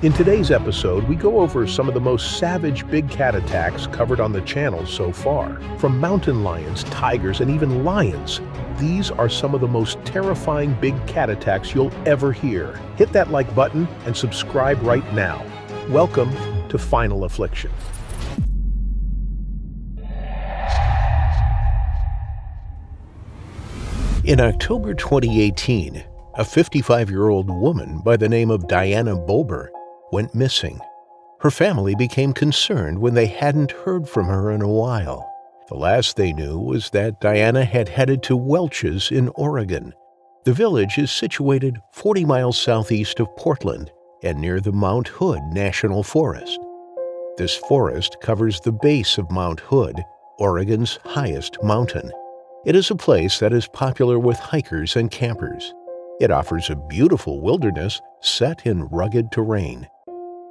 In today's episode, we go over some of the most savage big cat attacks covered on the channel so far. From mountain lions, tigers, and even lions, these are some of the most terrifying big cat attacks you'll ever hear. Hit that like button and subscribe right now. Welcome to Final Affliction. In October 2018, a 55-year-old woman by the name of Diana Bober went missing. Her family became concerned when they hadn't heard from her in a while. The last they knew was that Diana had headed to Welch's in Oregon. The village is situated 40 miles southeast of Portland and near the Mount Hood National Forest. This forest covers the base of Mount Hood, Oregon's highest mountain. It is a place that is popular with hikers and campers. It offers a beautiful wilderness set in rugged terrain.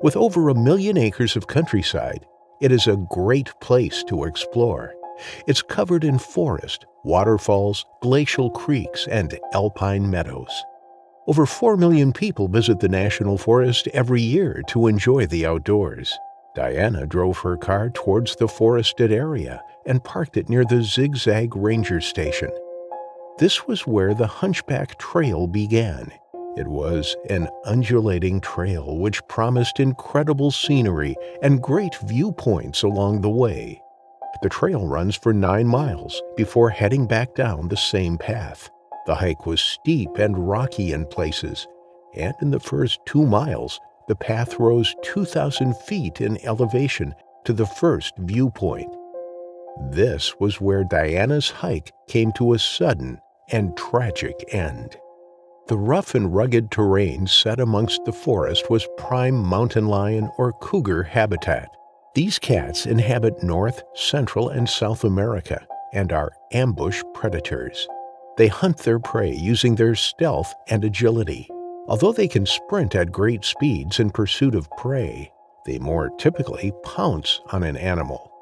With over 1 million acres of countryside, it is a great place to explore. It's covered in forest, waterfalls, glacial creeks, and alpine meadows. Over 4 million people visit the national forest every year to enjoy the outdoors. Diana drove her car towards the forested area and parked it near the Zigzag Ranger Station. This was where the Hunchback Trail began. It was an undulating trail which promised incredible scenery and great viewpoints along the way. The trail runs for 9 miles before heading back down the same path. The hike was steep and rocky in places, and in the first 2 miles, the path rose 2,000 feet in elevation to the first viewpoint. This was where Diana's hike came to a sudden and tragic end. The rough and rugged terrain set amongst the forest was prime mountain lion or cougar habitat. These cats inhabit North, Central, and South America and are ambush predators. They hunt their prey using their stealth and agility. Although they can sprint at great speeds in pursuit of prey, they more typically pounce on an animal.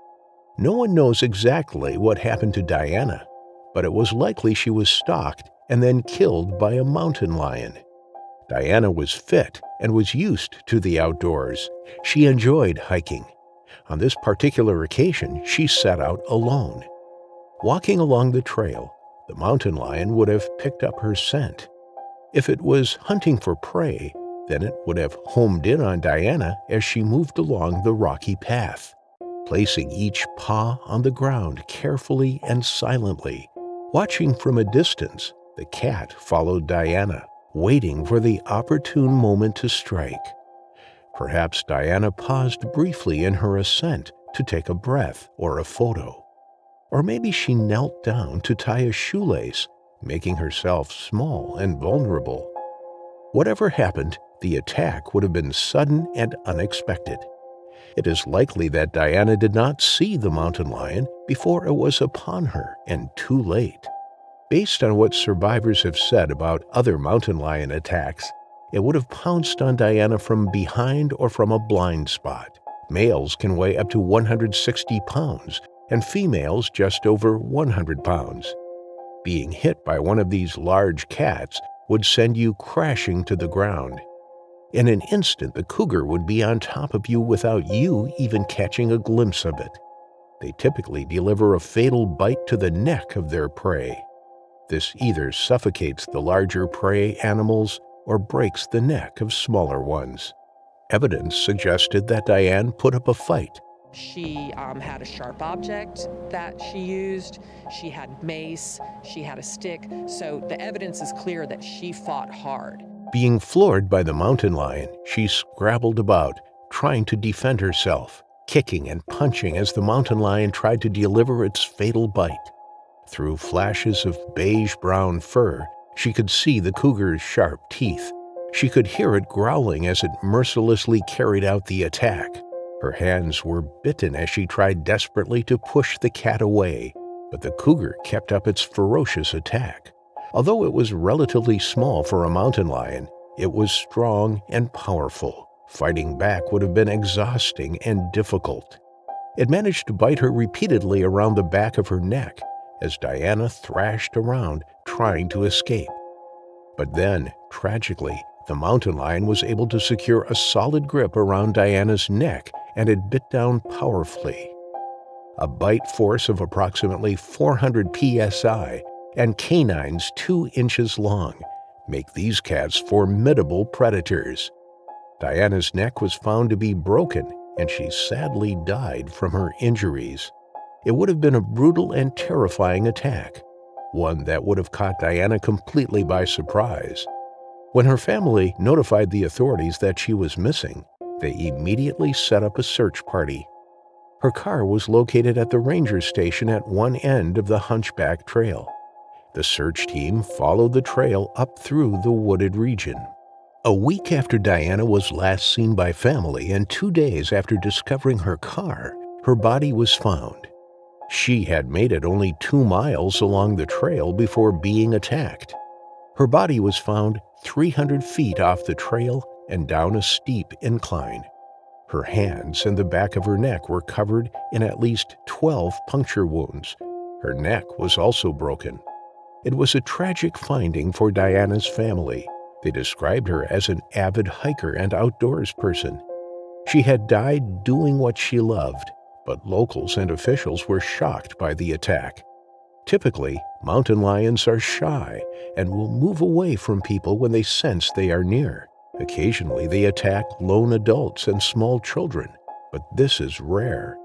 No one knows exactly what happened to Diana, but it was likely she was stalked and then killed by a mountain lion. Diana was fit and was used to the outdoors. She enjoyed hiking. On this particular occasion, she set out alone. Walking along the trail, the mountain lion would have picked up her scent. If it was hunting for prey, then it would have homed in on Diana as she moved along the rocky path. Placing each paw on the ground carefully and silently, watching from a distance, the cat followed Diana, waiting for the opportune moment to strike. Perhaps Diana paused briefly in her ascent to take a breath or a photo. Or maybe she knelt down to tie a shoelace, making herself small and vulnerable. Whatever happened, the attack would have been sudden and unexpected. It is likely that Diana did not see the mountain lion before it was upon her and too late. Based on what survivors have said about other mountain lion attacks, it would have pounced on Diana from behind or from a blind spot. Males can weigh up to 160 pounds and females just over 100 pounds. Being hit by one of these large cats would send you crashing to the ground. In an instant, the cougar would be on top of you without you even catching a glimpse of it. They typically deliver a fatal bite to the neck of their prey. This either suffocates the larger prey animals or breaks the neck of smaller ones. Evidence suggested that Diane put up a fight. She had a sharp object that she used. She had mace. She had a stick. So the evidence is clear that she fought hard. Being floored by the mountain lion, she scrabbled about, trying to defend herself, kicking and punching as the mountain lion tried to deliver its fatal bite. Through flashes of beige-brown fur, she could see the cougar's sharp teeth. She could hear it growling as it mercilessly carried out the attack. Her hands were bitten as she tried desperately to push the cat away, but the cougar kept up its ferocious attack. Although it was relatively small for a mountain lion, it was strong and powerful. Fighting back would have been exhausting and difficult. It managed to bite her repeatedly around the back of her neck as Diana thrashed around trying to escape. But then, tragically, The mountain lion was able to secure a solid grip around Diana's neck, and it bit down powerfully. A bite force of approximately 400 psi and canines 2 inches long make these cats formidable predators. Diana's neck was found to be broken, and she sadly died from her injuries. It would have been a brutal and terrifying attack, one that would have caught Diana completely by surprise. When her family notified the authorities that she was missing, they immediately set up a search party. Her car was located at the ranger station at one end of the Hunchback Trail. The search team followed the trail up through the wooded region. A week after Diana was last seen by family and 2 days after discovering her car, her body was found. She had made it only 2 miles along the trail before being attacked. Her body was found 300 feet off the trail and down a steep incline. Her hands and the back of her neck were covered in at least 12 puncture wounds. Her neck was also broken. It was a tragic finding for Diana's family. They described her as an avid hiker and outdoors person. She had died doing what she loved, but locals and officials were shocked by the attack. Typically, mountain lions are shy and will move away from people when they sense they are near. Occasionally, they attack lone adults and small children, but this is rare.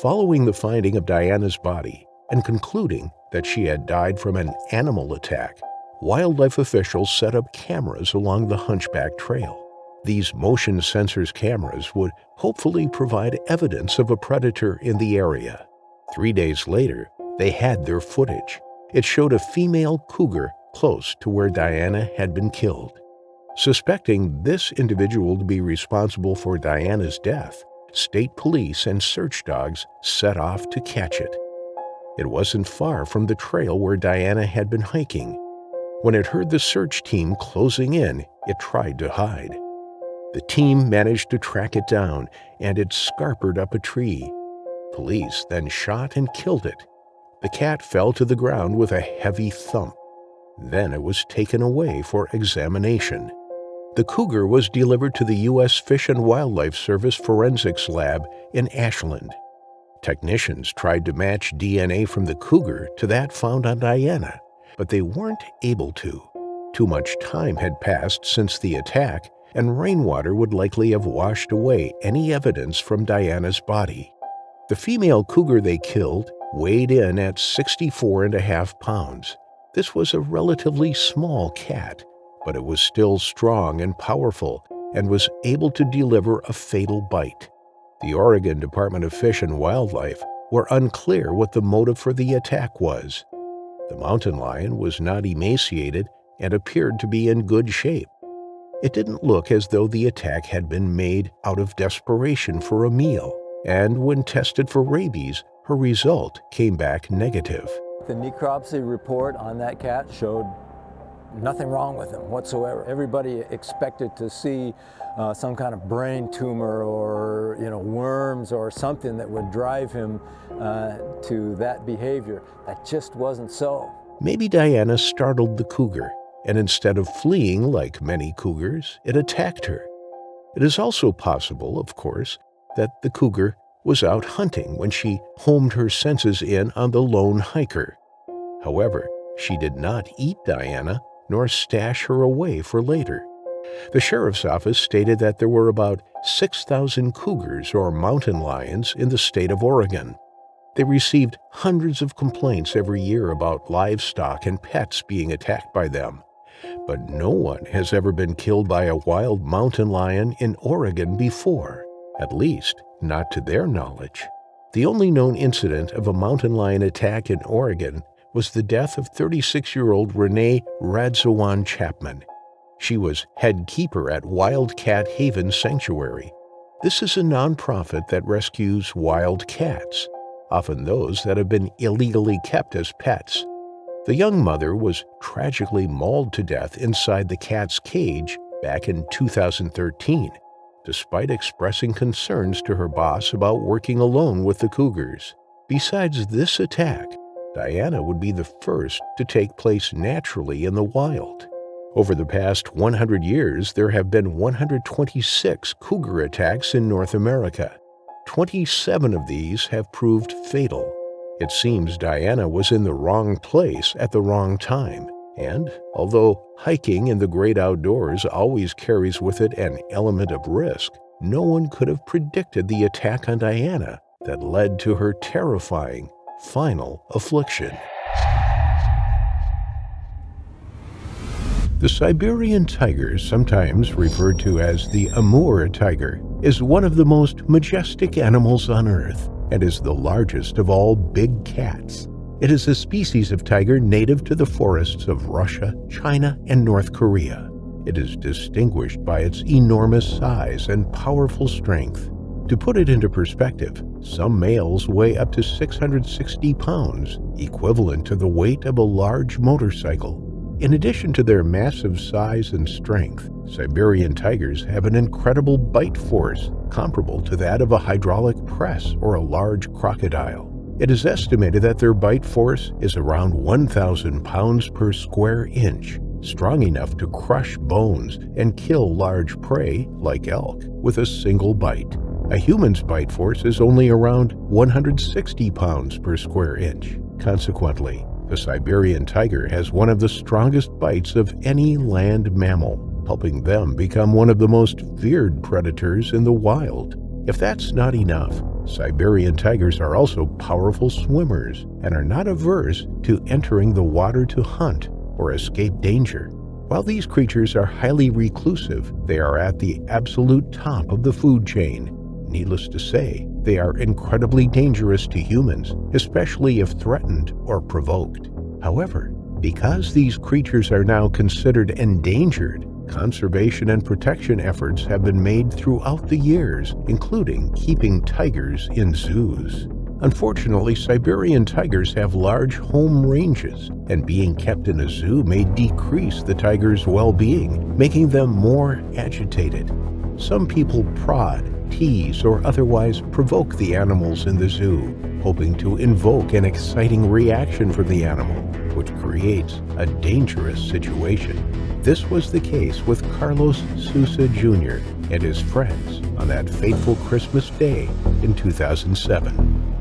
Following the finding of Diana's body and concluding that she had died from an animal attack, wildlife officials set up cameras along the Hunchback Trail. These motion sensors cameras would hopefully provide evidence of a predator in the area. 3 days later, they had their footage. It showed a female cougar close to where Diana had been killed. Suspecting this individual to be responsible for Diana's death, state police and search dogs set off to catch it. It wasn't far from the trail where Diana had been hiking. When it heard the search team closing in, it tried to hide. The team managed to track it down, and it scarpered up a tree. Police then shot and killed it. The cat fell to the ground with a heavy thump. Then it was taken away for examination. The cougar was delivered to the U.S. Fish and Wildlife Service Forensics Lab in Ashland. Technicians tried to match DNA from the cougar to that found on Diana, but they weren't able to. Too much time had passed since the attack, and rainwater would likely have washed away any evidence from Diana's body. The female cougar they killed weighed in at 64.5 pounds. This was a relatively small cat, but it was still strong and powerful and was able to deliver a fatal bite. The Oregon Department of Fish and Wildlife were unclear what the motive for the attack was. The mountain lion was not emaciated and appeared to be in good shape. It didn't look as though the attack had been made out of desperation for a meal, and when tested for rabies, her result came back negative. The necropsy report on that cat showed nothing wrong with him whatsoever. Everybody expected to see some kind of brain tumor or worms or something that would drive him to that behavior. That just wasn't so. Maybe Diana startled the cougar, and instead of fleeing like many cougars, it attacked her. It is also possible, of course, that the cougar was out hunting when she homed her senses in on the lone hiker. However, she did not eat Diana nor stash her away for later. The sheriff's office stated that there were about 6,000 cougars or mountain lions in the state of Oregon. They received hundreds of complaints every year about livestock and pets being attacked by them. But no one has ever been killed by a wild mountain lion in Oregon before, at least not to their knowledge. The only known incident of a mountain lion attack in Oregon was the death of 36-year-old Renee Radzawan Chapman. She was head keeper at Wildcat Haven Sanctuary. This is a nonprofit that rescues wild cats, often those that have been illegally kept as pets. The young mother was tragically mauled to death inside the cat's cage back in 2013, despite expressing concerns to her boss about working alone with the cougars. Besides this attack, Diana would be the first to take place naturally in the wild. Over the past 100 years, there have been 126 cougar attacks in North America. 27 of these have proved fatal. It seems Diana was in the wrong place at the wrong time. And although hiking in the great outdoors always carries with it an element of risk, no one could have predicted the attack on Diana that led to her terrifying final affliction. The Siberian tiger, sometimes referred to as the Amur tiger, is one of the most majestic animals on Earth and is the largest of all big cats. It is a species of tiger native to the forests of Russia, China, and North Korea. It is distinguished by its enormous size and powerful strength. To put it into perspective, some males weigh up to 660 pounds, equivalent to the weight of a large motorcycle. In addition to their massive size and strength, Siberian tigers have an incredible bite force comparable to that of a hydraulic press or a large crocodile. It is estimated that their bite force is around 1,000 pounds per square inch, strong enough to crush bones and kill large prey, like elk, with a single bite. A human's bite force is only around 160 pounds per square inch. Consequently, the Siberian tiger has one of the strongest bites of any land mammal, helping them become one of the most feared predators in the wild. If that's not enough, Siberian tigers are also powerful swimmers and are not averse to entering the water to hunt or escape danger. While these creatures are highly reclusive, they are at the absolute top of the food chain. Needless to say, they are incredibly dangerous to humans, especially if threatened or provoked. However, because these creatures are now considered endangered, conservation and protection efforts have been made throughout the years, including keeping tigers in zoos. Unfortunately, Siberian tigers have large home ranges, and being kept in a zoo may decrease the tiger's well-being, making them more agitated. Some people prod, tease, or otherwise provoke the animals in the zoo, hoping to invoke an exciting reaction from the animal, which creates a dangerous situation. This was the case with Carlos Sousa Jr. and his friends on that fateful Christmas day in 2007.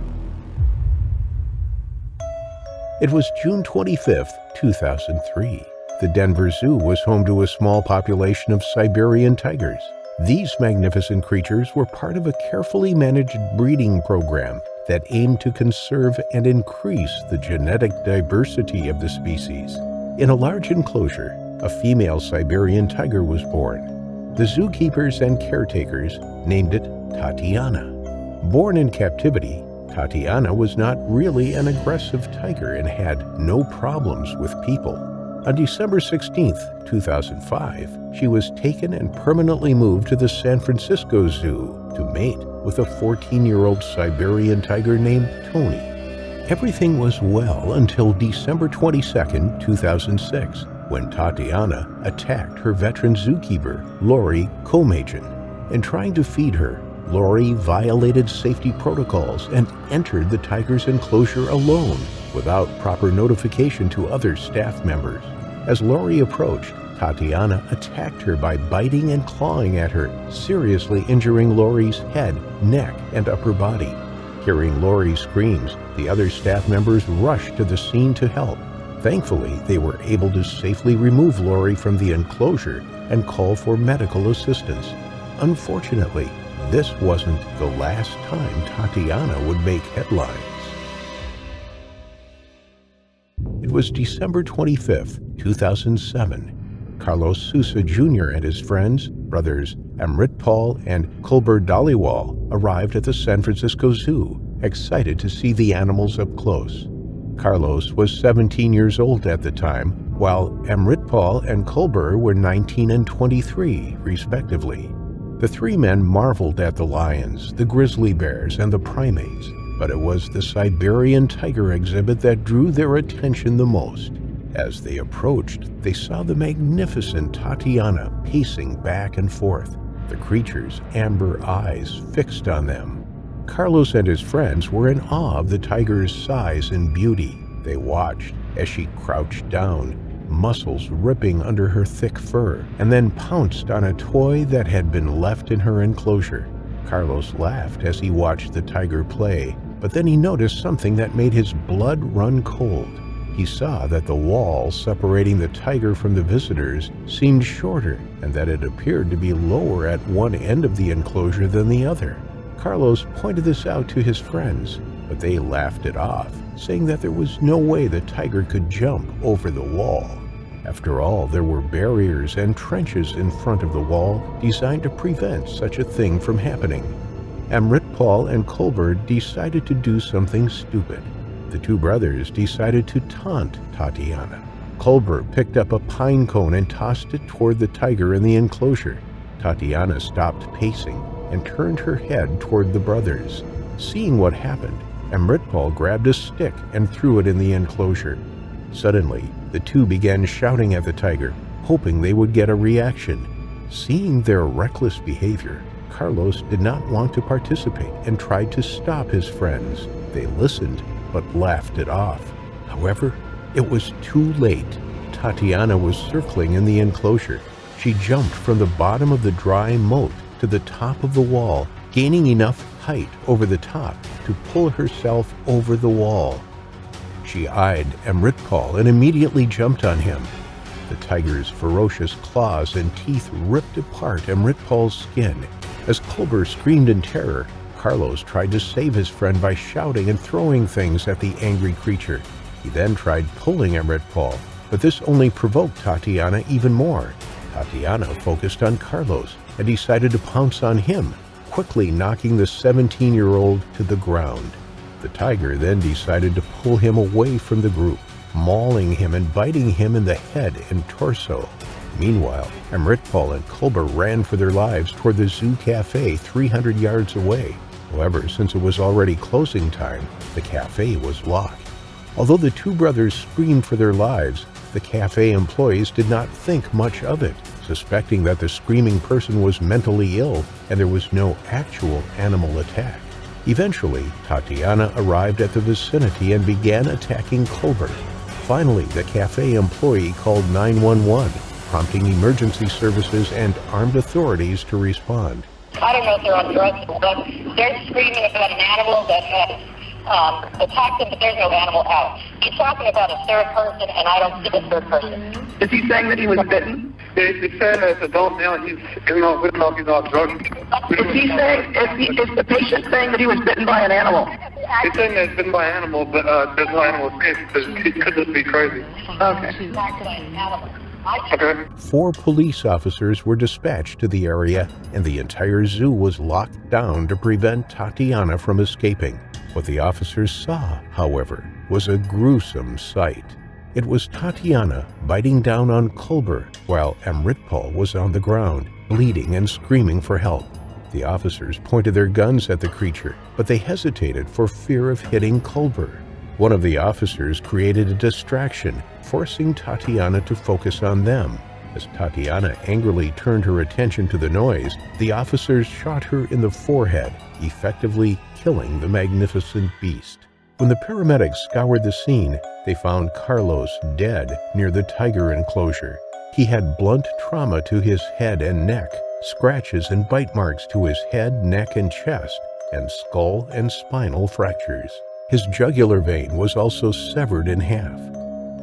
It was June 25, 2003. The Denver Zoo was home to a small population of Siberian tigers. These magnificent creatures were part of a carefully managed breeding program that aimed to conserve and increase the genetic diversity of the species. In a large enclosure, a female Siberian tiger was born. The zookeepers and caretakers named it Tatiana. Born in captivity, Tatiana was not really an aggressive tiger and had no problems with people. On December 16, 2005, she was taken and permanently moved to the San Francisco Zoo to mate with a 14-year-old Siberian tiger named Tony. Everything was well until December 22, 2006, when Tatiana attacked her veteran zookeeper, Lori Komajian. In trying to feed her, Lori violated safety protocols and entered the tiger's enclosure alone, without proper notification to other staff members. As Lori approached, Tatiana attacked her by biting and clawing at her, seriously injuring Lori's head, neck, and upper body. Hearing Lori's screams, the other staff members rushed to the scene to help. Thankfully, they were able to safely remove Lori from the enclosure and call for medical assistance. Unfortunately, this wasn't the last time Tatiana would make headlines. It was December 25, 2007. Carlos Sousa Jr. and his friends, brothers Amritpal and Kulber Dhaliwal, arrived at the San Francisco Zoo, excited to see the animals up close. Carlos was 17 years old at the time, while Amritpal and Kulber were 19 and 23, respectively. The three men marveled at the lions, the grizzly bears, and the primates, but it was the Siberian tiger exhibit that drew their attention the most. As they approached, they saw the magnificent Tatiana pacing back and forth, the creature's amber eyes fixed on them. Carlos and his friends were in awe of the tiger's size and beauty. They watched as she crouched down, muscles ripping under her thick fur, and then pounced on a toy that had been left in her enclosure. Carlos laughed as he watched the tiger play, but then he noticed something that made his blood run cold. He saw that the wall separating the tiger from the visitors seemed shorter, and that it appeared to be lower at one end of the enclosure than the other. Carlos pointed this out to his friends, but they laughed it off, saying that there was no way the tiger could jump over the wall. After all, there were barriers and trenches in front of the wall designed to prevent such a thing from happening. Amritpal and Colbert decided to do something stupid. The two brothers decided to taunt Tatiana. Colbert picked up a pine cone and tossed it toward the tiger in the enclosure. Tatiana stopped pacing and turned her head toward the brothers. Seeing what happened, Amritpal grabbed a stick and threw it in the enclosure. Suddenly, the two began shouting at the tiger, hoping they would get a reaction. Seeing their reckless behavior, Carlos did not want to participate and tried to stop his friends. They listened, but laughed it off. However, it was too late. Tatiana was circling in the enclosure. She jumped from the bottom of the dry moat to the top of the wall, gaining enough height over the top to pull herself over the wall. She eyed Amritpal and immediately jumped on him. The tiger's ferocious claws and teeth ripped apart Amritpal's skin. As Colbert screamed in terror, Carlos tried to save his friend by shouting and throwing things at the angry creature. He then tried pulling Amritpal, but this only provoked Tatiana even more. Tatiana focused on Carlos and decided to pounce on him, quickly knocking the 17-year-old to the ground. The tiger then decided to pull him away from the group, mauling him and biting him in the head and torso. Meanwhile, Amritpal and Colbert ran for their lives toward the zoo cafe 300 yards away. However, since it was already closing time, the cafe was locked. Although the two brothers screamed for their lives, the cafe employees did not think much of it, suspecting that the screaming person was mentally ill and there was no actual animal attack. Eventually, Tatiana arrived at the vicinity and began attacking Colbert. Finally, the cafe employee called 911, prompting emergency services and armed authorities to respond. I don't know if they're on drugs or what. They're screaming about an animal that has attacked them, but there's no animal out. He's talking about a third person, and I don't see a third person. Is he saying that he was bitten? He's saying that it's adult now. He's not on drugs. Is the patient saying that he was bitten by an animal? He's saying that it's bitten by an animal, but there's no animal escape because he could just be crazy. Okay. 4 police officers were dispatched to the area, and the entire zoo was locked down to prevent Tatiana from escaping. What the officers saw, however, was a gruesome sight. It was Tatiana biting down on Colbert while Amritpal was on the ground, bleeding and screaming for help. The officers pointed their guns at the creature, but they hesitated for fear of hitting Colbert. One of the officers created a distraction, forcing Tatiana to focus on them. As Tatiana angrily turned her attention to the noise, the officers shot her in the forehead, effectively killing the magnificent beast. When the paramedics scoured the scene, they found Carlos dead near the tiger enclosure. He had blunt trauma to his head and neck, scratches and bite marks to his head, neck, and chest, and skull and spinal fractures. His jugular vein was also severed in half.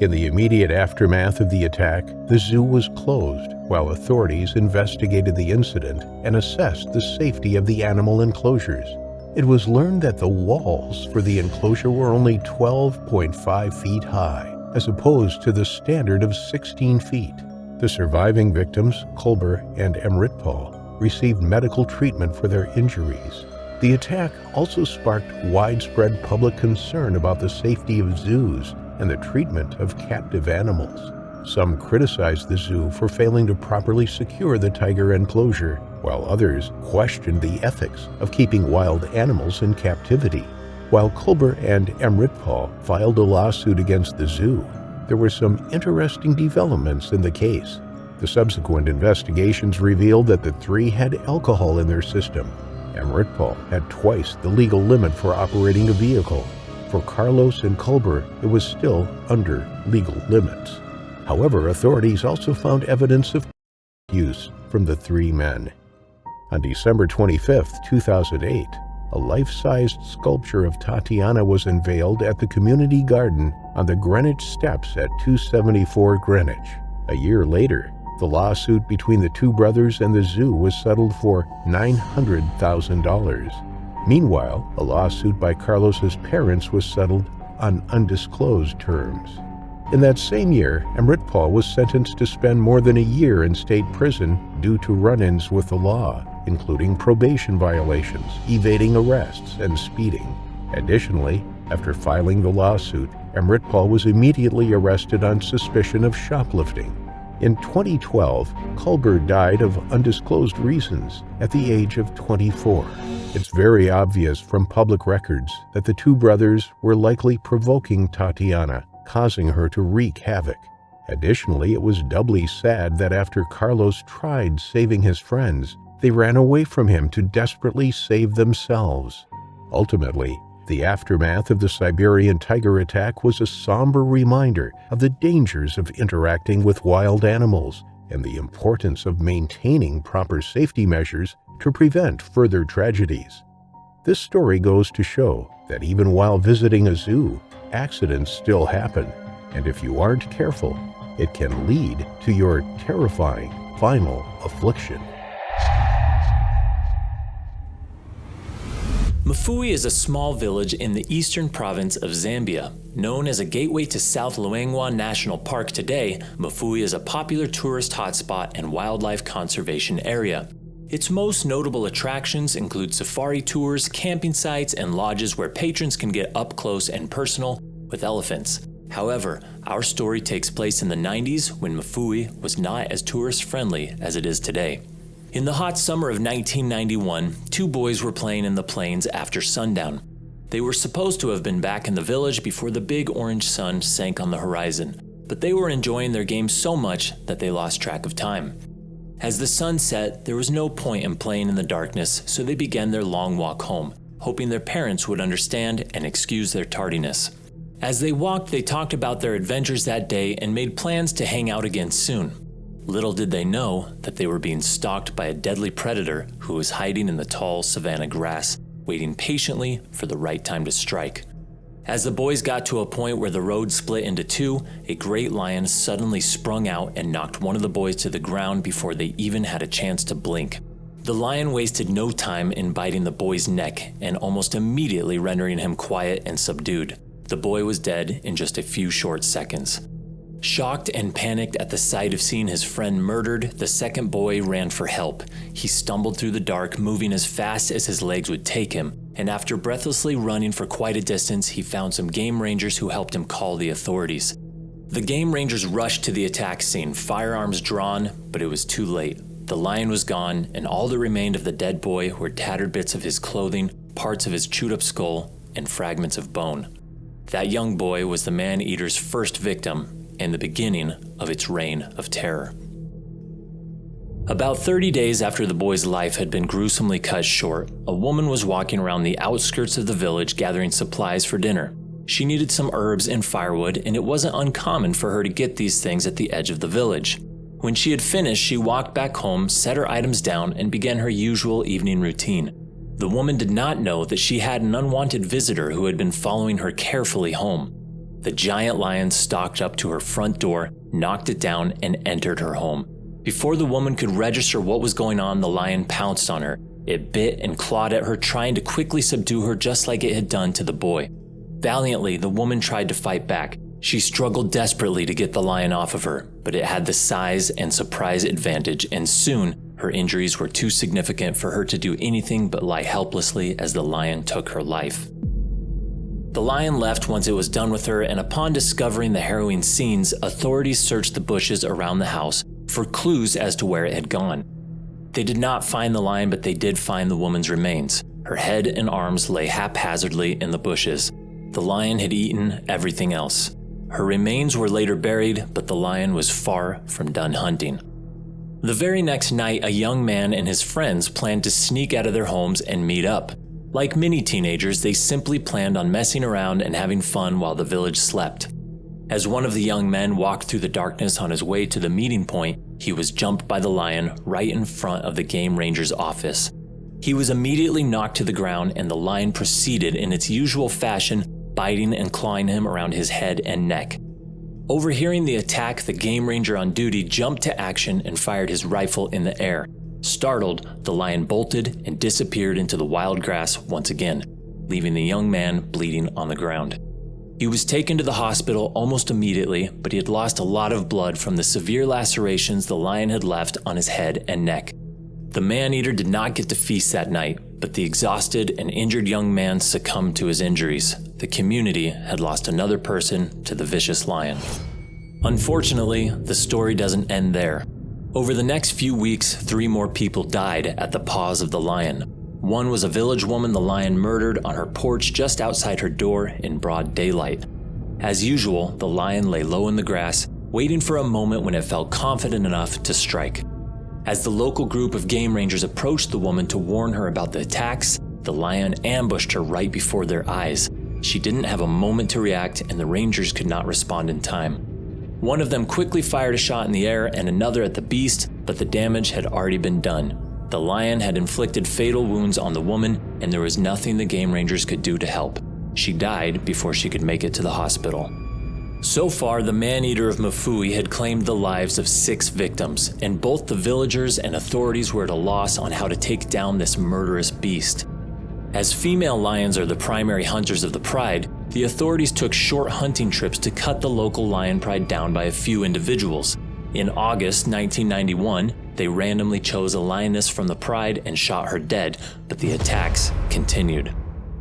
In the immediate aftermath of the attack, the zoo was closed while authorities investigated the incident and assessed the safety of the animal enclosures. It was learned that the walls for the enclosure were only 12.5 feet high, as opposed to the standard of 16 feet. The surviving victims, Colbert and Amritpal, received medical treatment for their injuries. The attack also sparked widespread public concern about the safety of zoos and the treatment of captive animals. Some criticized the zoo for failing to properly secure the tiger enclosure, while others questioned the ethics of keeping wild animals in captivity. While Colbert and Amritpal filed a lawsuit against the zoo, there were some interesting developments in the case. The subsequent investigations revealed that the three had alcohol in their system. Amritpal had twice the legal limit for operating a vehicle. For Carlos and Colbert, it was still under legal limits. However, authorities also found evidence of use from the three men. On December 25, 2008, a life-sized sculpture of Tatiana was unveiled at the community garden on the Greenwich Steps at 274 Greenwich. A year later, the lawsuit between the two brothers and the zoo was settled for $900,000. Meanwhile, a lawsuit by Carlos's parents was settled on undisclosed terms. In that same year, Amritpal was sentenced to spend more than a year in state prison due to run-ins with the law, including probation violations, evading arrests, and speeding. Additionally, after filing the lawsuit, Amritpal was immediately arrested on suspicion of shoplifting. In 2012, Culber died of undisclosed reasons at the age of 24. It's very obvious from public records that the two brothers were likely provoking Tatiana, causing her to wreak havoc. Additionally, it was doubly sad that after Carlos tried saving his friends, they ran away from him to desperately save themselves. Ultimately, the aftermath of the Siberian tiger attack was a somber reminder of the dangers of interacting with wild animals and the importance of maintaining proper safety measures to prevent further tragedies. This story goes to show that even while visiting a zoo, accidents still happen, and if you aren't careful, it can lead to your terrifying final affliction. Mafui is a small village in the eastern province of Zambia. Known as a gateway to South Luangwa National Park today, Mafui is a popular tourist hotspot and wildlife conservation area. Its most notable attractions include safari tours, camping sites, and lodges where patrons can get up close and personal with elephants. However, our story takes place in the 90s when Mafui was not as tourist-friendly as it is today. In the hot summer of 1991, two boys were playing in the plains after sundown. They were supposed to have been back in the village before the big orange sun sank on the horizon, but they were enjoying their game so much that they lost track of time. As the sun set, there was no point in playing in the darkness, so they began their long walk home, hoping their parents would understand and excuse their tardiness. As they walked, they talked about their adventures that day and made plans to hang out again soon. Little did they know that they were being stalked by a deadly predator who was hiding in the tall savanna grass, waiting patiently for the right time to strike. As the boys got to a point where the road split into two, a great lion suddenly sprung out and knocked one of the boys to the ground before they even had a chance to blink. The lion wasted no time in biting the boy's neck and almost immediately rendering him quiet and subdued. The boy was dead in just a few short seconds. Shocked and panicked at the sight of seeing his friend murdered, the second boy ran for help. He stumbled through the dark, moving as fast as his legs would take him, and after breathlessly running for quite a distance, he found some game rangers who helped him call the authorities. The game rangers rushed to the attack scene, firearms drawn, but it was too late. The lion was gone, and all that remained of the dead boy were tattered bits of his clothing, parts of his chewed-up skull, and fragments of bone. That young boy was the man-eater's first victim, and the beginning of its reign of terror. About 30 days after the boy's life had been gruesomely cut short, a woman was walking around the outskirts of the village gathering supplies for dinner. She needed some herbs and firewood, and it wasn't uncommon for her to get these things at the edge of the village. When she had finished, she walked back home, set her items down, and began her usual evening routine. The woman did not know that she had an unwanted visitor who had been following her carefully home. The giant lion stalked up to her front door, knocked it down, and entered her home. Before the woman could register what was going on, the lion pounced on her. It bit and clawed at her, trying to quickly subdue her just like it had done to the boy. Valiantly, the woman tried to fight back. She struggled desperately to get the lion off of her, but it had the size and surprise advantage, and soon her injuries were too significant for her to do anything but lie helplessly as the lion took her life. The lion left once it was done with her, and upon discovering the harrowing scenes, authorities searched the bushes around the house for clues as to where it had gone. They did not find the lion, but they did find the woman's remains. Her head and arms lay haphazardly in the bushes. The lion had eaten everything else. Her remains were later buried, but the lion was far from done hunting. The very next night, a young man and his friends planned to sneak out of their homes and meet up. Like many teenagers, they simply planned on messing around and having fun while the village slept. As one of the young men walked through the darkness on his way to the meeting point, he was jumped by the lion right in front of the game ranger's office. He was immediately knocked to the ground, and the lion proceeded in its usual fashion, biting and clawing him around his head and neck. Overhearing the attack, the game ranger on duty jumped to action and fired his rifle in the air. Startled, the lion bolted and disappeared into the wild grass once again, leaving the young man bleeding on the ground. He was taken to the hospital almost immediately, but he had lost a lot of blood from the severe lacerations the lion had left on his head and neck. The man-eater did not get to feast that night, but the exhausted and injured young man succumbed to his injuries. The community had lost another person to the vicious lion. Unfortunately, the story doesn't end there. Over the next few weeks, 3 more people died at the paws of the lion. One was a village woman the lion murdered on her porch just outside her door in broad daylight. As usual, the lion lay low in the grass, waiting for a moment when it felt confident enough to strike. As the local group of game rangers approached the woman to warn her about the attacks, the lion ambushed her right before their eyes. She didn't have a moment to react, and the rangers could not respond in time. One of them quickly fired a shot in the air and another at the beast, but the damage had already been done. The lion had inflicted fatal wounds on the woman, and there was nothing the game rangers could do to help. She died before she could make it to the hospital. So far, the man-eater of Mafui had claimed the lives of 6 victims, and both the villagers and authorities were at a loss on how to take down this murderous beast. As female lions are the primary hunters of the pride, the authorities took short hunting trips to cut the local lion pride down by a few individuals. In August 1991, they randomly chose a lioness from the pride and shot her dead, but the attacks continued.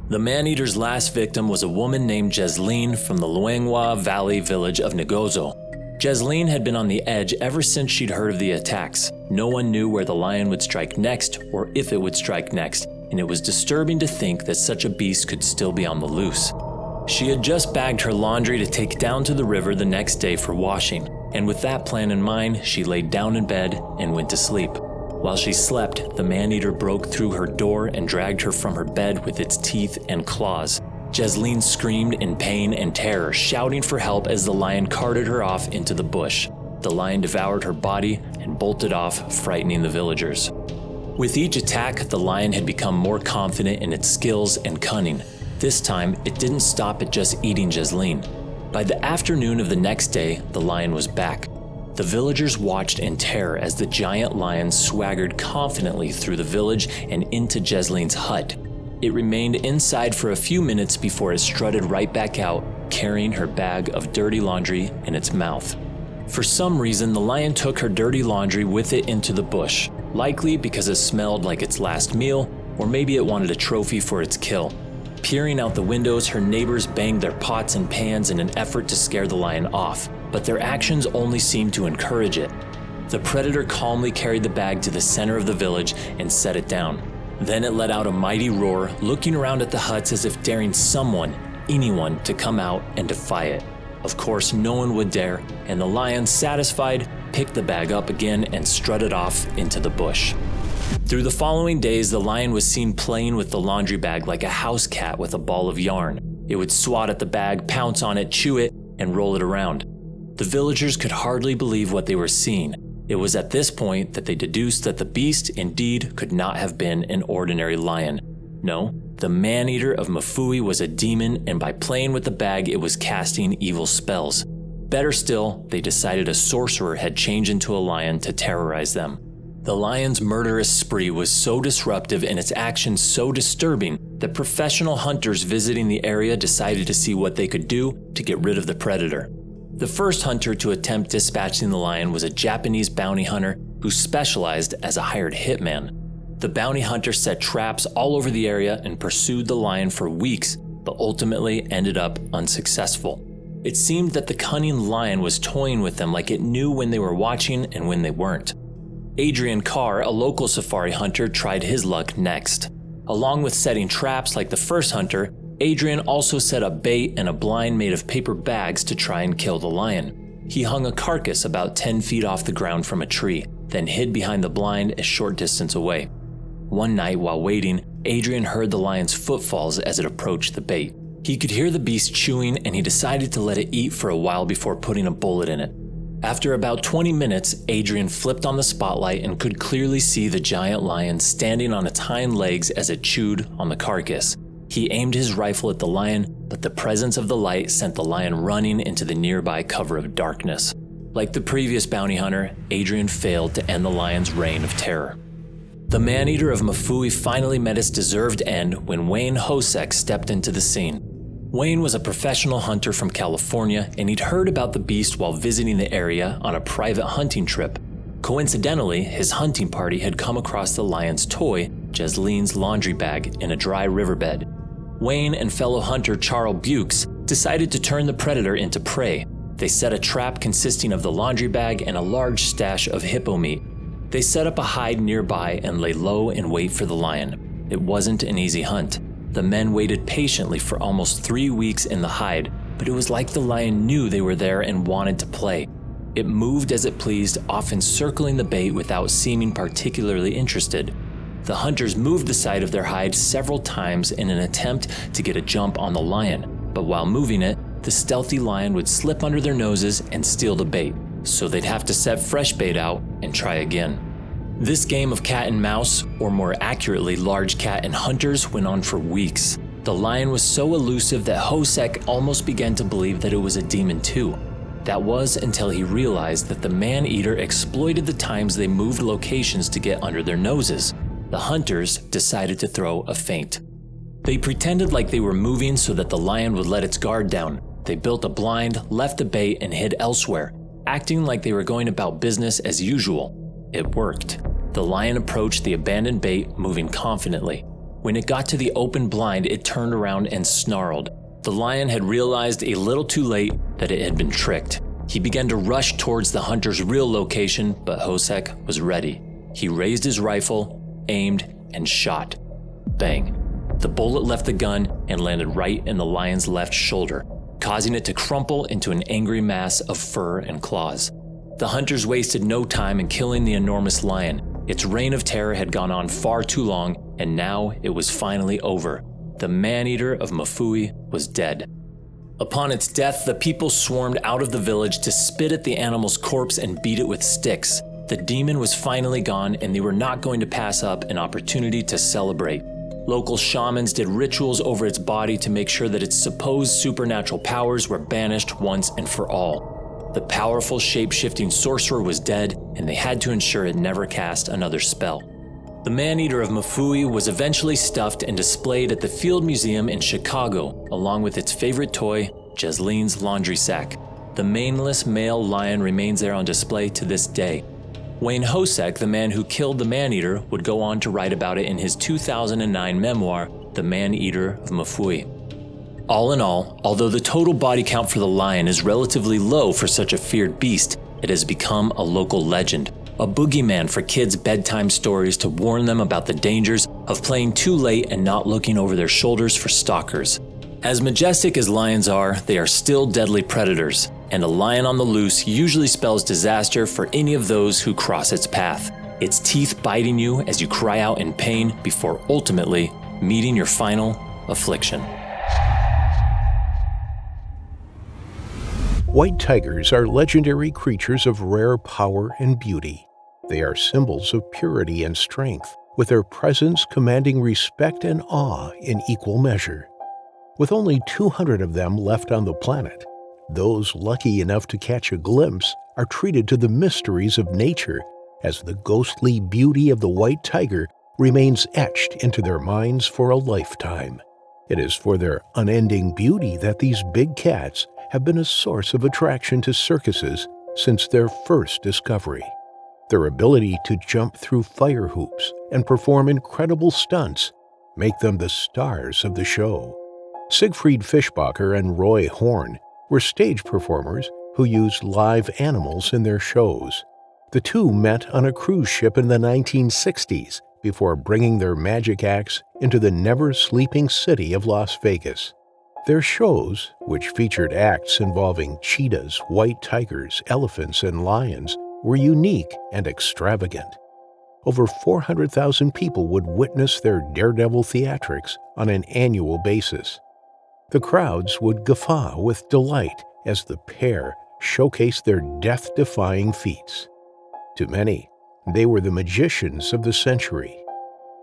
The man-eater's last victim was a woman named Jesleen from the Luangwa Valley village of Ngozo. Jesleen had been on the edge ever since she'd heard of the attacks. No one knew where the lion would strike next or if it would strike next, and it was disturbing to think that such a beast could still be on the loose. She had just bagged her laundry to take down to the river the next day for washing, and with that plan in mind, she laid down in bed and went to sleep. While she slept, the man-eater broke through her door and dragged her from her bed with its teeth and claws. Jesleen screamed in pain and terror, shouting for help as the lion carted her off into the bush. The lion devoured her body and bolted off, frightening the villagers. With each attack, the lion had become more confident in its skills and cunning. This time, it didn't stop at just eating Jesleen. By the afternoon of the next day, the lion was back. The villagers watched in terror as the giant lion swaggered confidently through the village and into Jesleen's hut. It remained inside for a few minutes before it strutted right back out, carrying her bag of dirty laundry in its mouth. For some reason, the lion took her dirty laundry with it into the bush, likely because it smelled like its last meal, or maybe it wanted a trophy for its kill. Peering out the windows, her neighbors banged their pots and pans in an effort to scare the lion off, but their actions only seemed to encourage it. The predator calmly carried the bag to the center of the village and set it down. Then it let out a mighty roar, looking around at the huts as if daring someone, anyone, to come out and defy it. Of course, no one would dare, and the lion, satisfied, picked the bag up again and strutted off into the bush. Through the following days, the lion was seen playing with the laundry bag like a house cat with a ball of yarn. It would swat at the bag, pounce on it, chew it, and roll it around. The villagers could hardly believe what they were seeing. It was at this point that they deduced that the beast indeed could not have been an ordinary lion. No, the man-eater of Mafui was a demon, and by playing with the bag, it was casting evil spells. Better still, they decided a sorcerer had changed into a lion to terrorize them. The lion's murderous spree was so disruptive and its actions so disturbing that professional hunters visiting the area decided to see what they could do to get rid of the predator. The first hunter to attempt dispatching the lion was a Japanese bounty hunter who specialized as a hired hitman. The bounty hunter set traps all over the area and pursued the lion for weeks, but ultimately ended up unsuccessful. It seemed that the cunning lion was toying with them like it knew when they were watching and when they weren't. Adrian Carr, a local safari hunter, tried his luck next. Along with setting traps like the first hunter, Adrian also set up bait and a blind made of paper bags to try and kill the lion. He hung a carcass about 10 feet off the ground from a tree, then hid behind the blind a short distance away. One night while waiting, Adrian heard the lion's footfalls as it approached the bait. He could hear the beast chewing, and he decided to let it eat for a while before putting a bullet in it. After about 20 minutes, Adrian flipped on the spotlight and could clearly see the giant lion standing on its hind legs as it chewed on the carcass. He aimed his rifle at the lion, but the presence of the light sent the lion running into the nearby cover of darkness. Like the previous bounty hunter, Adrian failed to end the lion's reign of terror. The man-eater of Mafui finally met its deserved end when Wayne Hosek stepped into the scene. Wayne was a professional hunter from California, and he'd heard about the beast while visiting the area on a private hunting trip. Coincidentally, his hunting party had come across the lion's toy, Jesline's laundry bag, in a dry riverbed. Wayne and fellow hunter Charles Bukes decided to turn the predator into prey. They set a trap consisting of the laundry bag and a large stash of hippo meat. They set up a hide nearby and lay low and wait for the lion. It wasn't an easy hunt. The men waited patiently for almost 3 weeks in the hide, but it was like the lion knew they were there and wanted to play. It moved as it pleased, often circling the bait without seeming particularly interested. The hunters moved the side of their hide several times in an attempt to get a jump on the lion, but while moving it, the stealthy lion would slip under their noses and steal the bait, so they'd have to set fresh bait out and try again. This game of cat and mouse, or more accurately large cat and hunters, went on for weeks. The lion was so elusive that Hosek almost began to believe that it was a demon too. That was until he realized that the man-eater exploited the times they moved locations to get under their noses. The hunters decided to throw a feint. They pretended like they were moving so that the lion would let its guard down. They built a blind, left the bait, and hid elsewhere, acting like they were going about business as usual. It worked. The lion approached the abandoned bait, moving confidently. When it got to the open blind, it turned around and snarled. The lion had realized a little too late that it had been tricked. He began to rush towards the hunter's real location, but Hosek was ready. He raised his rifle, aimed, and shot. Bang. The bullet left the gun and landed right in the lion's left shoulder, causing it to crumple into an angry mass of fur and claws. The hunters wasted no time in killing the enormous lion. Its reign of terror had gone on far too long, and now it was finally over. The man-eater of Mafui was dead. Upon its death, the people swarmed out of the village to spit at the animal's corpse and beat it with sticks. The demon was finally gone, and they were not going to pass up an opportunity to celebrate. Local shamans did rituals over its body to make sure that its supposed supernatural powers were banished once and for all. The powerful shape-shifting sorcerer was dead, and they had to ensure it never cast another spell. The man-eater of Mafui was eventually stuffed and displayed at the Field Museum in Chicago, along with its favorite toy, Jesline's laundry sack. The maneless male lion remains there on display to this day. Wayne Hosek, the man who killed the man-eater, would go on to write about it in his 2009 memoir, The Man-Eater of Mafui. All in all, although the total body count for the lion is relatively low for such a feared beast, it has become a local legend, a boogeyman for kids' bedtime stories to warn them about the dangers of playing too late and not looking over their shoulders for stalkers. As majestic as lions are, they are still deadly predators, and a lion on the loose usually spells disaster for any of those who cross its path, its teeth biting you as you cry out in pain before ultimately meeting your final affliction. White tigers are legendary creatures of rare power and beauty. They are symbols of purity and strength, with their presence commanding respect and awe in equal measure. With only 200 of them left on the planet, those lucky enough to catch a glimpse are treated to the mysteries of nature, as the ghostly beauty of the white tiger remains etched into their minds for a lifetime. It is for their unending beauty that these big cats have been a source of attraction to circuses since their first discovery. Their ability to jump through fire hoops and perform incredible stunts make them the stars of the show. Siegfried Fischbacher and Roy Horn were stage performers who used live animals in their shows. The two met on a cruise ship in the 1960s before bringing their magic acts into the never-sleeping city of Las Vegas. Their shows, which featured acts involving cheetahs, white tigers, elephants, and lions, were unique and extravagant. Over 400,000 people would witness their daredevil theatrics on an annual basis. The crowds would guffaw with delight as the pair showcased their death-defying feats. To many, they were the magicians of the century.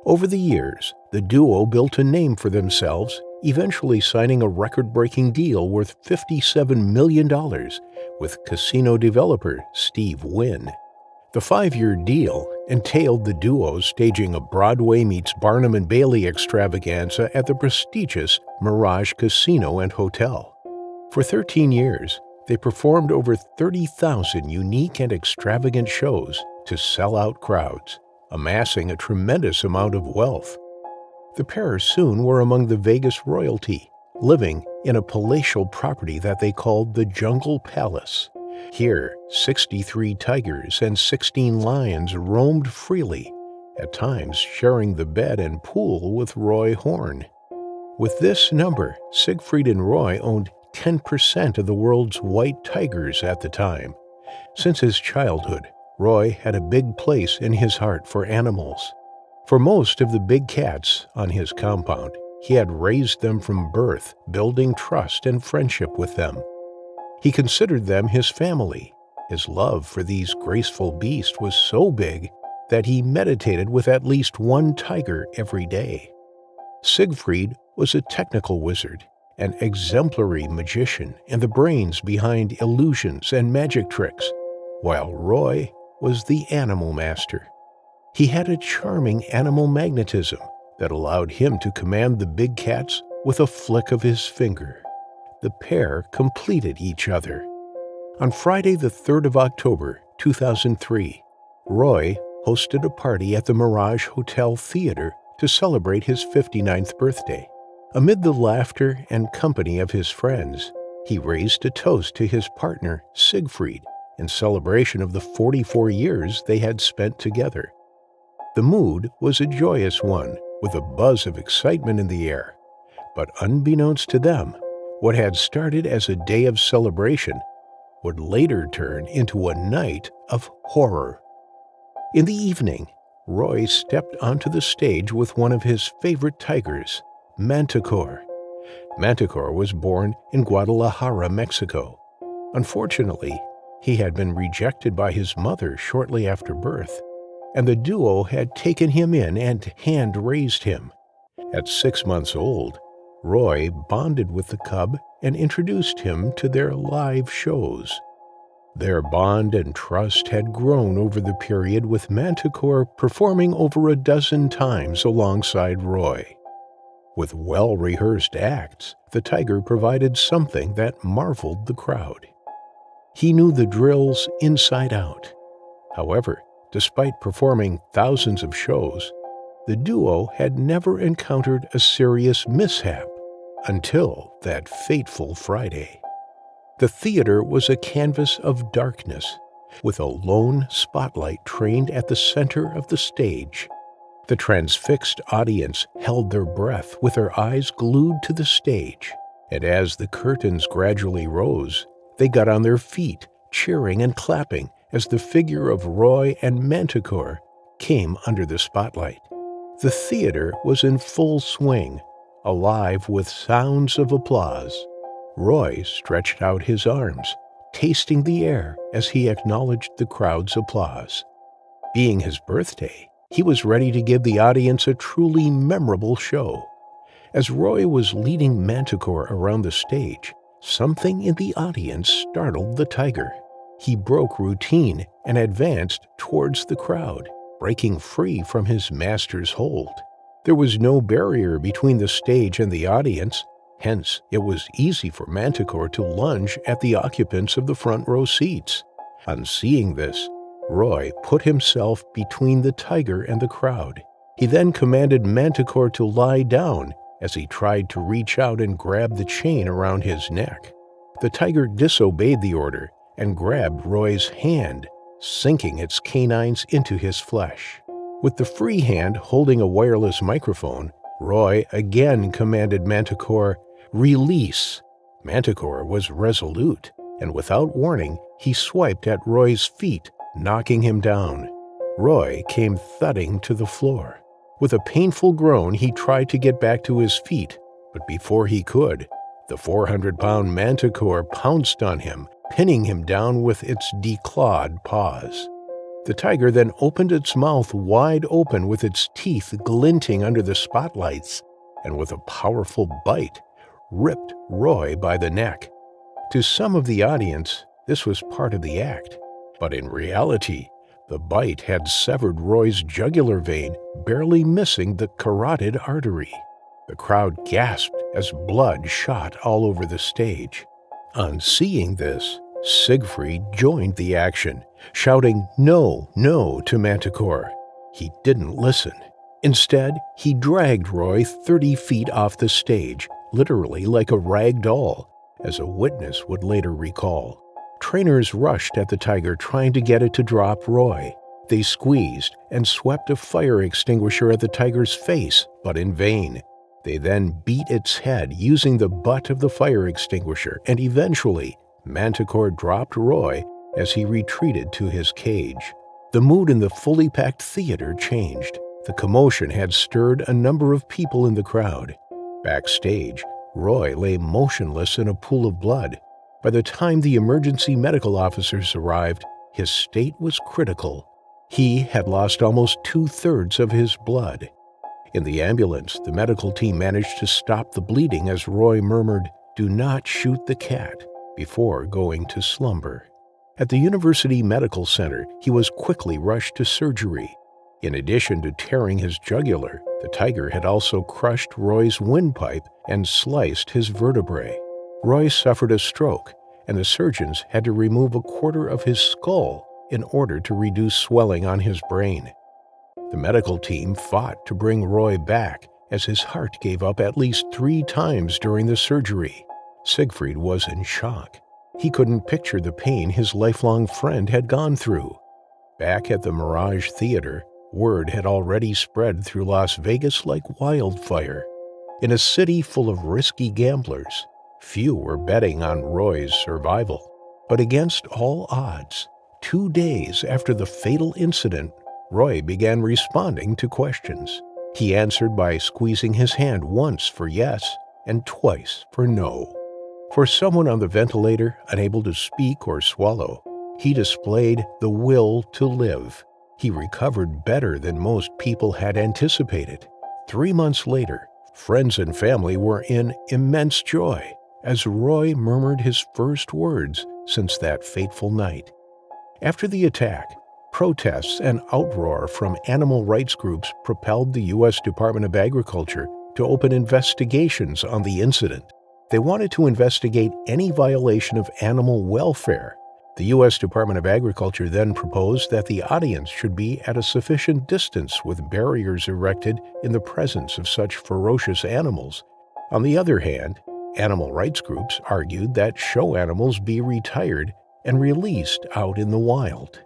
Over the years, the duo built a name for themselves, eventually signing a record-breaking deal worth $57 million with casino developer Steve Wynn. The 5-year deal entailed the duo staging a Broadway meets Barnum and Bailey extravaganza at the prestigious Mirage Casino and Hotel. For 13 years, they performed over 30,000 unique and extravagant shows to sell out crowds, amassing a tremendous amount of wealth. The pair soon were among the Vegas royalty, living in a palatial property that they called the Jungle Palace. Here, 63 tigers and 16 lions roamed freely, at times sharing the bed and pool with Roy Horn. With this number, Siegfried and Roy owned 10% of the world's white tigers at the time. Since his childhood, Roy had a big place in his heart for animals. For most of the big cats on his compound, he had raised them from birth, building trust and friendship with them. He considered them his family. His love for these graceful beasts was so big that he meditated with at least one tiger every day. Siegfried was a technical wizard, an exemplary magician and the brains behind illusions and magic tricks, while Roy was the animal master. He had a charming animal magnetism that allowed him to command the big cats with a flick of his finger. The pair completed each other. On Friday, the 3rd of October, 2003, Roy hosted a party at the Mirage Hotel Theater to celebrate his 59th birthday. Amid the laughter and company of his friends, he raised a toast to his partner, Siegfried, in celebration of the 44 years they had spent together. The mood was a joyous one, with a buzz of excitement in the air. But unbeknownst to them, what had started as a day of celebration would later turn into a night of horror. In the evening, Roy stepped onto the stage with one of his favorite tigers, Manticore. Manticore was born in Guadalajara, Mexico. Unfortunately, he had been rejected by his mother shortly after birth, and the duo had taken him in and hand-raised him. At 6 months old, Roy bonded with the cub and introduced him to their live shows. Their bond and trust had grown over the period, with Manticore performing over a dozen times alongside Roy. With well-rehearsed acts, the tiger provided something that marveled the crowd. He knew the drills inside out. However, despite performing thousands of shows, the duo had never encountered a serious mishap until that fateful Friday. The theater was a canvas of darkness, with a lone spotlight trained at the center of the stage. The transfixed audience held their breath with their eyes glued to the stage, and as the curtains gradually rose, they got on their feet, cheering and clapping as the figure of Roy and Manticore came under the spotlight. The theater was in full swing, alive with sounds of applause. Roy stretched out his arms, tasting the air as he acknowledged the crowd's applause. Being his birthday, he was ready to give the audience a truly memorable show. As Roy was leading Manticore around the stage, something in the audience startled the tiger. He broke routine and advanced towards the crowd, breaking free from his master's hold. There was no barrier between the stage and the audience, hence it was easy for Manticore to lunge at the occupants of the front row seats. On seeing this, Roy put himself between the tiger and the crowd. He then commanded Manticore to lie down as he tried to reach out and grab the chain around his neck. The tiger disobeyed the order and grabbed Roy's hand, sinking its canines into his flesh. With the free hand holding a wireless microphone, Roy again commanded Manticore, "Release." Manticore was resolute, and without warning, he swiped at Roy's feet, knocking him down. Roy came thudding to the floor. With a painful groan, he tried to get back to his feet, but before he could, The 400-pound manticore pounced on him, pinning him down with its declawed paws. The tiger then opened its mouth wide open with its teeth glinting under the spotlights, and with a powerful bite, ripped Roy by the neck. To some of the audience, this was part of the act, but in reality, the bite had severed Roy's jugular vein, barely missing the carotid artery. The crowd gasped as blood shot all over the stage. On seeing this, Siegfried joined the action, shouting "No, no" to Manticore. He didn't listen. Instead, he dragged Roy 30 feet off the stage, literally like a rag doll, as a witness would later recall. Trainers rushed at the tiger trying to get it to drop Roy. They squeezed and swept a fire extinguisher at the tiger's face, but in vain. They then beat its head using the butt of the fire extinguisher, and eventually, Manticore dropped Roy as he retreated to his cage. The mood in the fully packed theater changed. The commotion had stirred a number of people in the crowd. Backstage, Roy lay motionless in a pool of blood. By the time the emergency medical officers arrived, his state was critical. He had lost almost 2/3 of his blood. In the ambulance, the medical team managed to stop the bleeding as Roy murmured, "Do not shoot the cat," before going to slumber. At the University Medical Center, he was quickly rushed to surgery. In addition to tearing his jugular, the tiger had also crushed Roy's windpipe and sliced his vertebrae. Roy suffered a stroke, and the surgeons had to remove a quarter of his skull in order to reduce swelling on his brain. The medical team fought to bring Roy back, as his heart gave up at least 3 times during the surgery. Siegfried was in shock. He couldn't picture the pain his lifelong friend had gone through. Back at the Mirage Theater, word had already spread through Las Vegas like wildfire. In a city full of risky gamblers, few were betting on Roy's survival. But against all odds, 2 days after the fatal incident, Roy began responding to questions. He answered by squeezing his hand once for yes and twice for no. For someone on the ventilator, unable to speak or swallow, he displayed the will to live. He recovered better than most people had anticipated. 3 months later, friends and family were in immense joy as Roy murmured his first words since that fateful night. After the attack, protests and outroar from animal rights groups propelled the U.S. Department of Agriculture to open investigations on the incident. They wanted to investigate any violation of animal welfare. The U.S. Department of Agriculture then proposed that the audience should be at a sufficient distance with barriers erected in the presence of such ferocious animals. On the other hand, animal rights groups argued that show animals be retired and released out in the wild.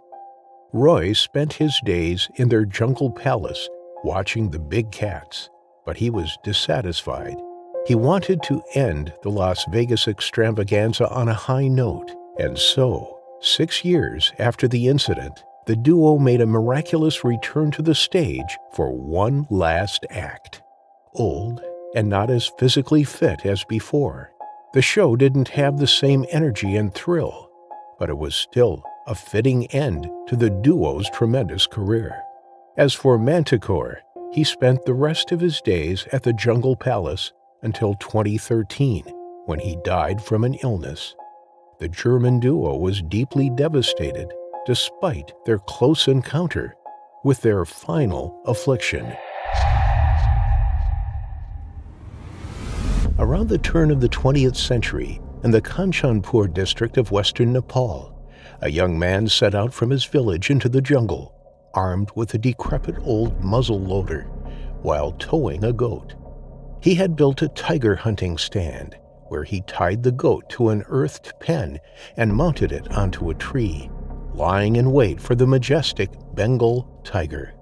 Roy spent his days in their jungle palace watching the big cats, but he was dissatisfied. He wanted to end the Las Vegas extravaganza on a high note, and so, 6 years after the incident, the duo made a miraculous return to the stage for one last act. Old and not as physically fit as before, the show didn't have the same energy and thrill, but it was still a fitting end to the duo's tremendous career. As for Manticore, he spent the rest of his days at the Jungle Palace until 2013, when he died from an illness. The German duo was deeply devastated despite their close encounter with their final affliction. Around the turn of the 20th century, in the Kanchanpur district of western Nepal, a young man set out from his village into the jungle, armed with a decrepit old muzzle loader, while towing a goat. He had built a tiger hunting stand, where he tied the goat to an earthed pen and mounted it onto a tree, lying in wait for the majestic Bengal tiger.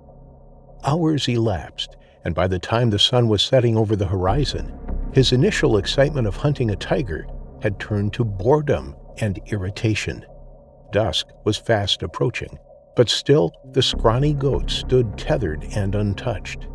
Hours elapsed, and by the time the sun was setting over the horizon, his initial excitement of hunting a tiger had turned to boredom and irritation. Dusk was fast approaching, but still the scrawny goat stood tethered and untouched.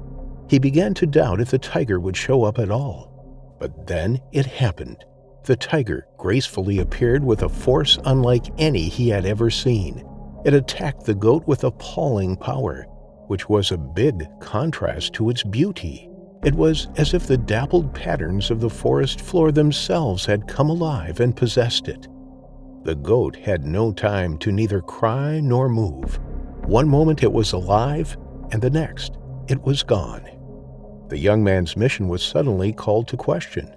He began to doubt if the tiger would show up at all. But then it happened. the tiger gracefully appeared with a force unlike any he had ever seen. It attacked the goat with appalling power, which was a big contrast to its beauty. It was as if the dappled patterns of the forest floor themselves had come alive and possessed it. The goat had no time to neither cry nor move. One moment it was alive, and the next it was gone. The young man's mission was suddenly called to question.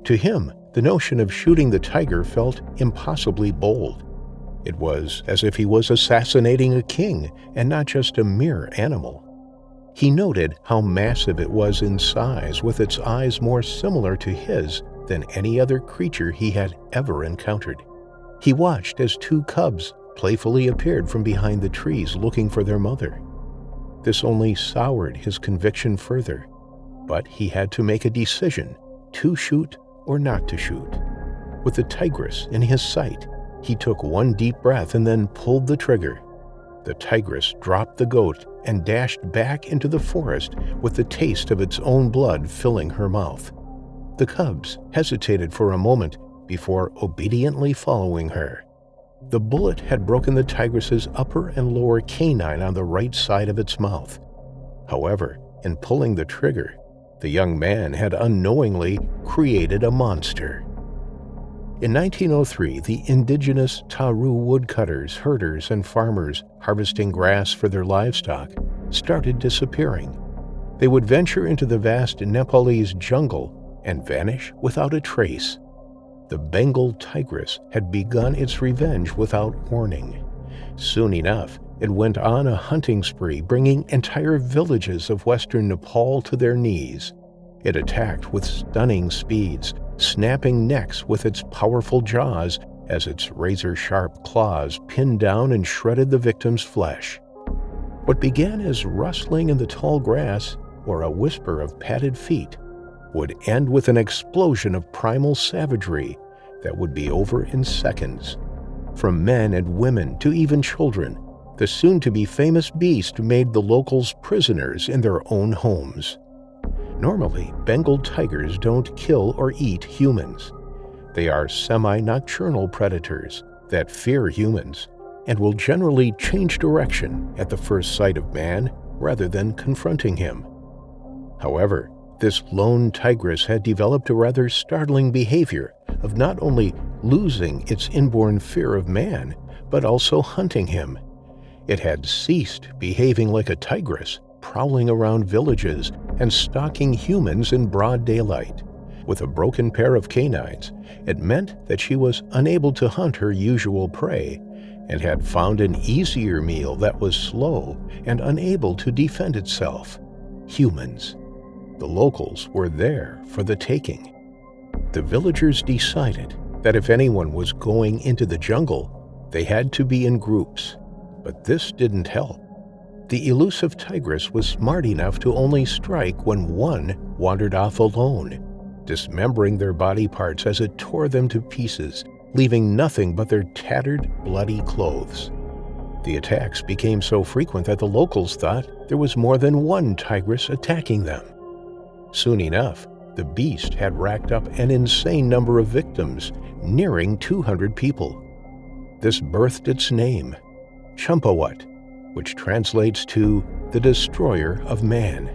To him, the notion of shooting the tiger felt impossibly bold. It was as if he was assassinating a king and not just a mere animal. He noted how massive it was in size, with its eyes more similar to his than any other creature he had ever encountered. He watched as two cubs playfully appeared from behind the trees looking for their mother. This only soured his conviction further, but he had to make a decision, to shoot or not to shoot. With the tigress in his sight, he took one deep breath and then pulled the trigger. The tigress dropped the goat and dashed back into the forest with the taste of its own blood filling her mouth. The cubs hesitated for a moment before obediently following her. The bullet had broken the tigress's upper and lower canine on the right side of its mouth. However, in pulling the trigger, the young man had unknowingly created a monster. In 1903, the indigenous Taru woodcutters, herders, and farmers harvesting grass for their livestock started disappearing. They would venture into the vast Nepalese jungle and vanish without a trace. The Bengal tigress had begun its revenge without warning. Soon enough, it went on a hunting spree, bringing entire villages of western Nepal to their knees. It attacked with stunning speeds, snapping necks with its powerful jaws as its razor-sharp claws pinned down and shredded the victim's flesh. What began as rustling in the tall grass or a whisper of padded feet would end with an explosion of primal savagery that would be over in seconds. From men and women to even children, the soon-to-be famous beast made the locals prisoners in their own homes. Normally, Bengal tigers don't kill or eat humans. They are semi-nocturnal predators that fear humans and will generally change direction at the first sight of man rather than confronting him. However, this lone tigress had developed a rather startling behavior of not only losing its inborn fear of man, but also hunting him. It had ceased behaving like a tigress, prowling around villages and stalking humans in broad daylight. With a broken pair of canines, it meant that she was unable to hunt her usual prey and had found an easier meal that was slow and unable to defend itself: humans. The locals were there for the taking. The villagers decided that if anyone was going into the jungle, they had to be in groups. But this didn't help. The elusive tigress was smart enough to only strike when one wandered off alone, dismembering their body parts as it tore them to pieces, leaving nothing but their tattered, bloody clothes. The attacks became so frequent that the locals thought there was more than one tigress attacking them. Soon enough, the beast had racked up an insane number of victims, nearing 200 people. This birthed its name, Champawat, which translates to the destroyer of man.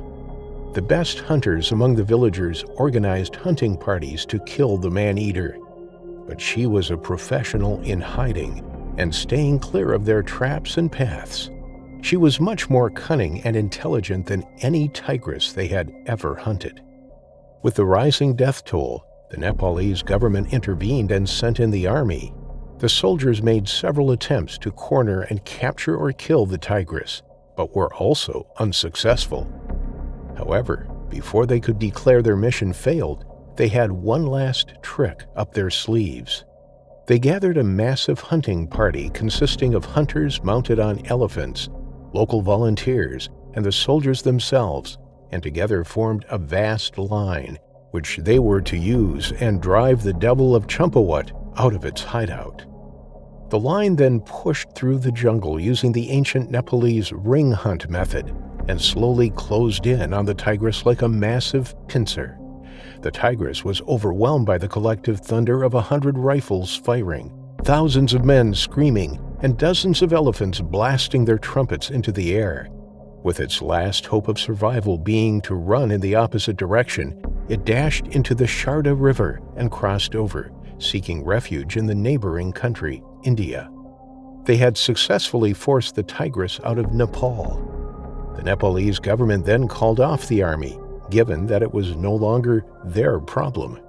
The best hunters among the villagers organized hunting parties to kill the man-eater, but she was a professional in hiding and staying clear of their traps and paths. She was much more cunning and intelligent than any tigress they had ever hunted. With the rising death toll, the Nepalese government intervened and sent in the army. The soldiers made several attempts to corner and capture or kill the tigress, but were also unsuccessful. However, before they could declare their mission failed, they had one last trick up their sleeves. They gathered a massive hunting party consisting of hunters mounted on elephants, local volunteers, and the soldiers themselves, and together formed a vast line, which they were to use and drive the devil of Champawat out of its hideout. The line then pushed through the jungle using the ancient Nepalese ring hunt method and slowly closed in on the tigress like a massive pincer. The tigress was overwhelmed by the collective thunder of 100 rifles firing, thousands of men screaming, and dozens of elephants blasting their trumpets into the air. With its last hope of survival being to run in the opposite direction, it dashed into the Sharda River and crossed over, seeking refuge in the neighboring country, India. They had successfully forced the tigress out of Nepal. The Nepalese government then called off the army, given that it was no longer their problem.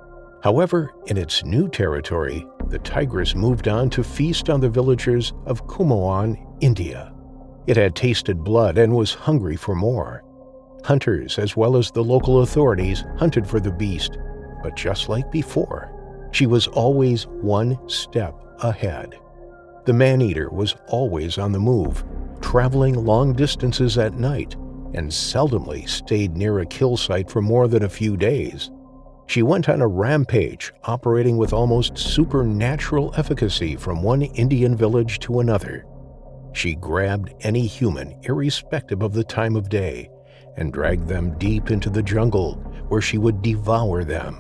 However, in its new territory, the tigress moved on to feast on the villagers of Kumaon, India. It had tasted blood and was hungry for more. Hunters, as well as the local authorities, hunted for the beast, but just like before, she was always one step ahead. The man-eater was always on the move, traveling long distances at night, and seldomly stayed near a kill site for more than a few days. She went on a rampage, operating with almost supernatural efficacy from one Indian village to another. She grabbed any human, irrespective of the time of day, and dragged them deep into the jungle, where she would devour them.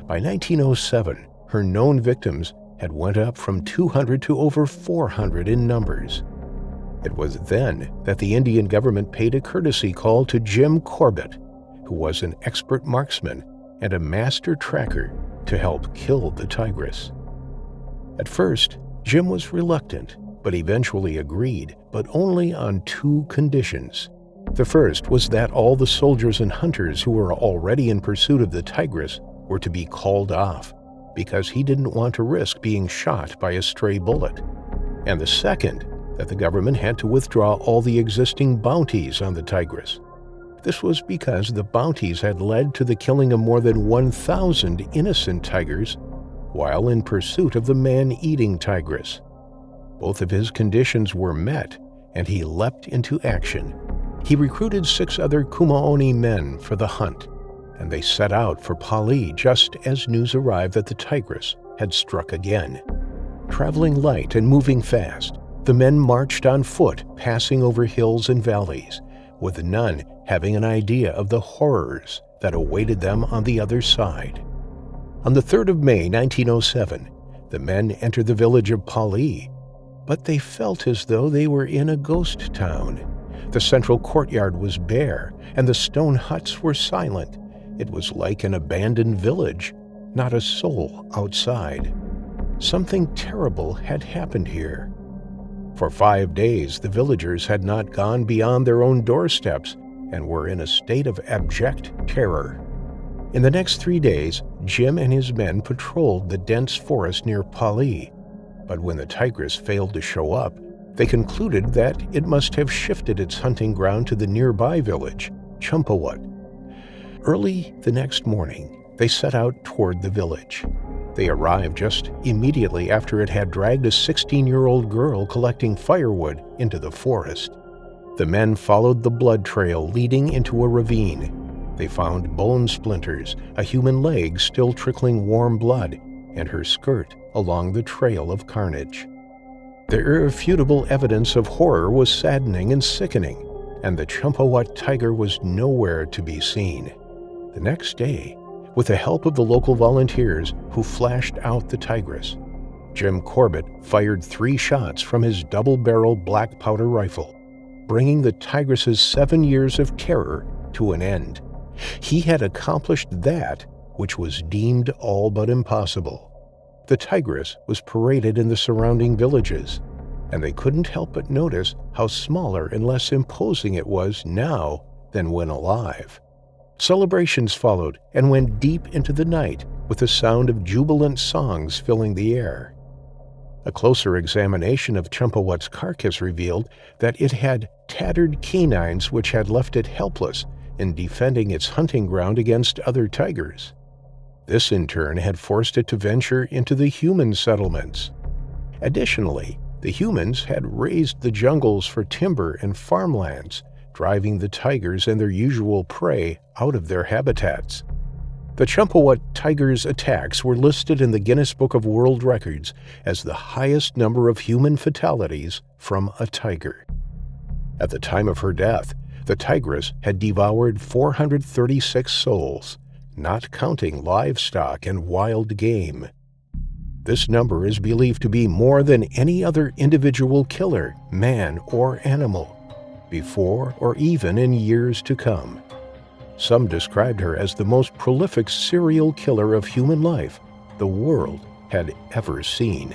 By 1907, her known victims had went up from 200 to over 400 in numbers. It was then that the Indian government paid a courtesy call to Jim Corbett, who was an expert marksman and a master tracker, to help kill the tigress. At first, Jim was reluctant, but eventually agreed, but only on two conditions. The first was that all the soldiers and hunters who were already in pursuit of the tigress were to be called off, because he didn't want to risk being shot by a stray bullet. And the second, that the government had to withdraw all the existing bounties on the tigress. This was because the bounties had led to the killing of more than 1,000 innocent tigers while in pursuit of the man-eating tigress. Both of his conditions were met, and he leapt into action. He recruited 6 other Kumaoni men for the hunt, and they set out for Pali just as news arrived that the tigress had struck again. Traveling light and moving fast, the men marched on foot, passing over hills and valleys, with none having an idea of the horrors that awaited them on the other side. On the 3rd of May, 1907, the men entered the village of Pali, but they felt as though they were in a ghost town. The central courtyard was bare, and the stone huts were silent. It was like an abandoned village, not a soul outside. Something terrible had happened here. For 5 days, the villagers had not gone beyond their own doorsteps and were in a state of abject terror. In the next 3 days, Jim and his men patrolled the dense forest near Pali, but when the tigress failed to show up, they concluded that it must have shifted its hunting ground to the nearby village, Champawat. Early the next morning, they set out toward the village. They arrived just immediately after it had dragged a 16-year-old girl collecting firewood into the forest. The men followed the blood trail leading into a ravine. They found bone splinters, a human leg still trickling warm blood, and her skirt along the trail of carnage. The irrefutable evidence of horror was saddening and sickening, and the Champawat tiger was nowhere to be seen. The next day, with the help of the local volunteers who flashed out the tigress, Jim Corbett fired 3 shots from his double-barrel black powder rifle, bringing the tigress's 7 years of terror to an end. He had accomplished that which was deemed all but impossible. The tigress was paraded in the surrounding villages, and they couldn't help but notice how smaller and less imposing it was now than when alive. Celebrations followed and went deep into the night, with the sound of jubilant songs filling the air. A closer examination of Champawat's carcass revealed that it had tattered canines which had left it helpless in defending its hunting ground against other tigers. This in turn had forced it to venture into the human settlements. Additionally, the humans had raised the jungles for timber and farmlands, driving the tigers and their usual prey out of their habitats. The Champawat tiger's attacks were listed in the Guinness Book of World Records as the highest number of human fatalities from a tiger. At the time of her death, the tigress had devoured 436 souls, not counting livestock and wild game. This number is believed to be more than any other individual killer, man or animal, before or even in years to come. Some described her as the most prolific serial killer of human life the world had ever seen.